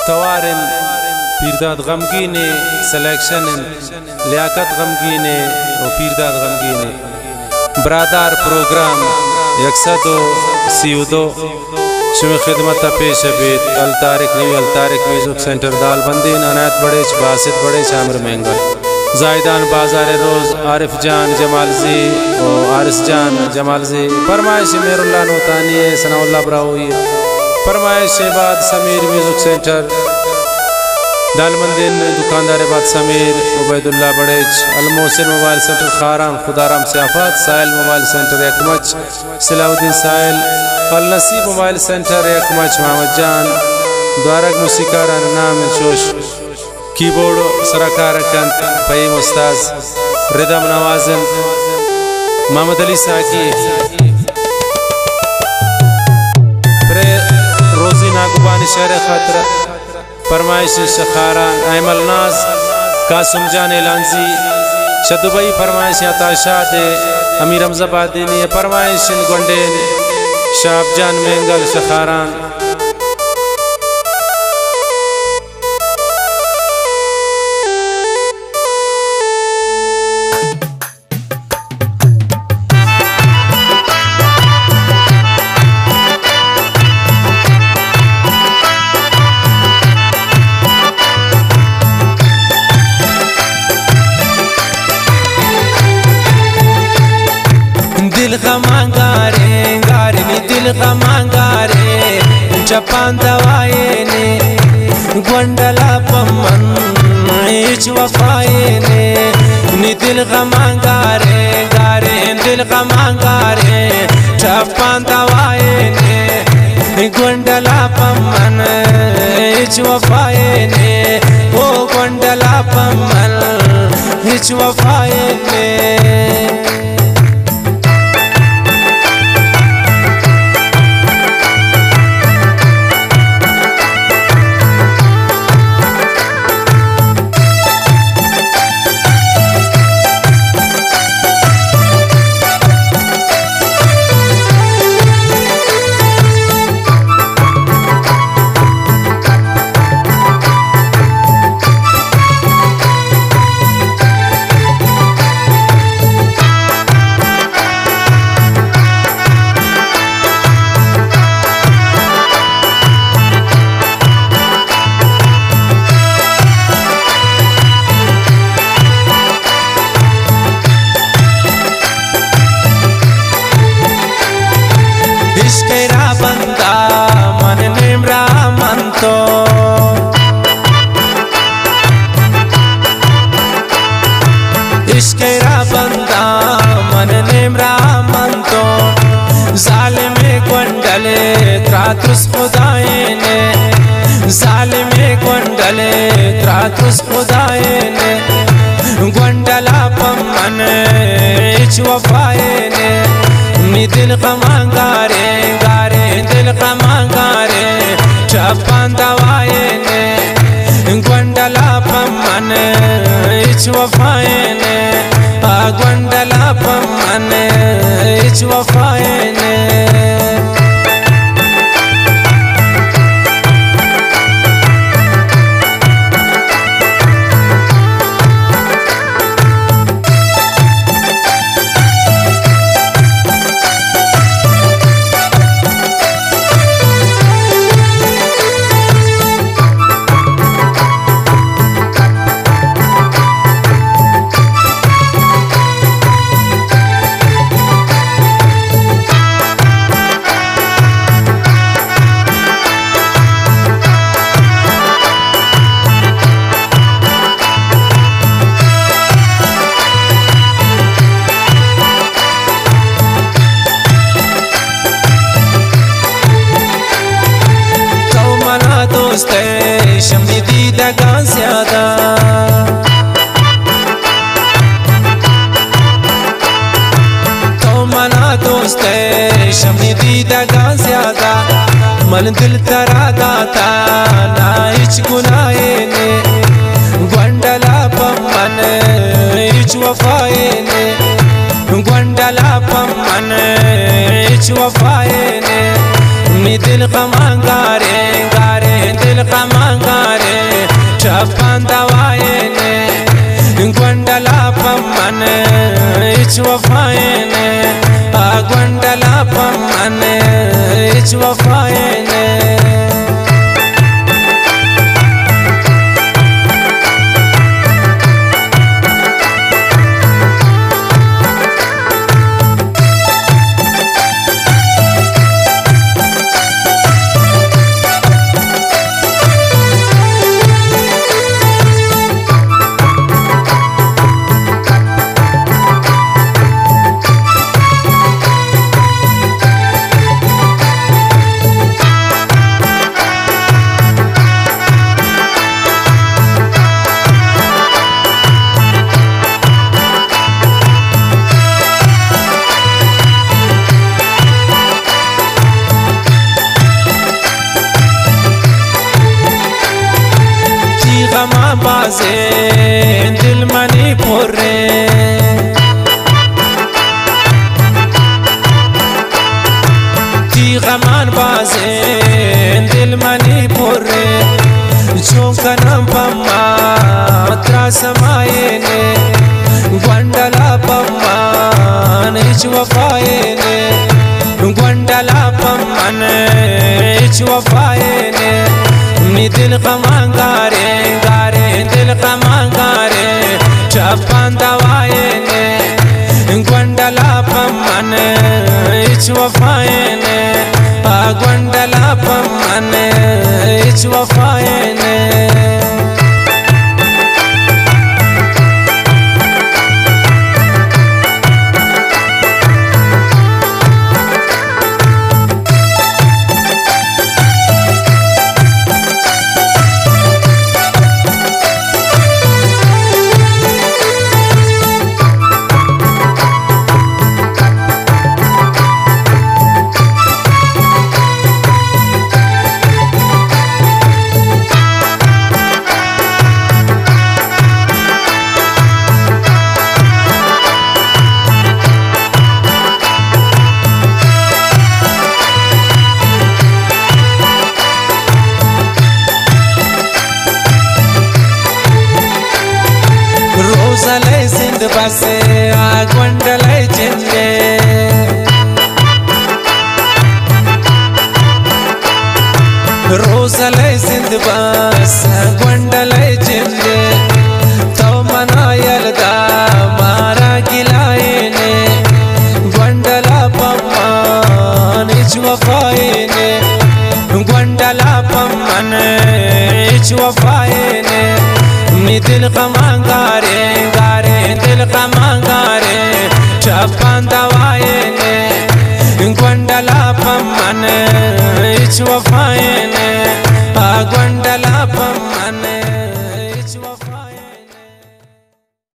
तवारन पीरदाद गमगीने selection Liaquat गमगीने और पीरदाद गमगीने बरादार programme 132 शुभ खिदमत पेश बेत अल तारिक म्यूजिक सेंटर दालबंदीन अनायत बड़े बासित बड़े शामिर महंगा जायदान बाजार रोज आरिफ जान जमाल जी और आरिस जान जमाल जी फरमाइश मेरुल्ला नोतानी सनाउल्ला ब्राउई फरमाइश बाद समीर म्यूजिक सेंटर दालबंदीन दुकानदार बाद समीर उबैदुल्ला बड़ेज अलमोहसिन मोबाइल सेंटर खाराम खुदाराम सियाफत साहिल मोबाइल सेंटर एकमच सलाउद्दीन साहिल अल नसीब मोबाइल सेंटर एकमच मोहम्मद जान द्वारक मुसीकार नाम शोश कीबोर्ड सरकार फहीम उस्ताज रिदम नवाजन मोहम्मद अली साकी रोजी नागुबानी शहर खतरा फरमाइश शखारान अहमल नाज कासुम जान लांजी शदुबई फरमाइश अताशाद अमीर हमजाबादीनी फरमाइश गोंडेन शाहब जान मेंगल शखारान दिल खमांगारे गारे नी दिल खमांगारे चपान दवाए ने गोंडला पमन इच वफाए ने नी दिल खमांगारे गारे दिल खमांगारे चपान दवाए ने गोंडला पमन इच वफाए ने ओ गोंडला पमन इच वफाए ने इश्केरा बंदा मन नेमरा मन तो जालिमे गोंडले त्रातुस खुदाए ने जालिमे गोंडले त्रातुस खुदाए ने गोंडला पमन इच वफाए ने नी दिल खमांगारे गारे दिल खमांगारे चपान दवाए ने गोंडला पमन इच वफाए ने गोंडला पमन इच वफाए ने शमी दीदगा ज़्यादा तो मना दोस्त शमी दीदगा ज़्यादा मन दिल तरा दाता ना इच गुनाए ने गोंडला पमन इच वफाए ने गोंडला पमन इच वफाए ने नी दिल खमांगारे गारे दिल दिल का मांगारे चप्पन दवाएने गोंडला पम्मन इच वफाएने गोंडला पम्मन इच वफाएने बाजे दिल मनी पोरे गमान बाजे दिल मनी पोरे चौकनम पम्मा त्रासमाए ने गोंडला पम्मा निच वफाए ने गोंडला पम्मा निच वफाए ने नी दिल का मांगारे गारे दिल का मांगारे चप्पन दवाएने गोंडला पम्मन इच वफाएने गोंडला पम्मन इच वफाएने रोज़ले जिंद बसे गोंडले जिंदे रोज़ले जिंद बस गोंडले जिंदे तो मनायल दा मारा गिलाएने गोंडला पम्मन इच वफाएने गोंडला पम्मन इच वफाएने नी दिल का मांगारे गारे दिल का मांगारे चप्पन दवाएने गोंडला पम्मन इच वफाएने गोंडला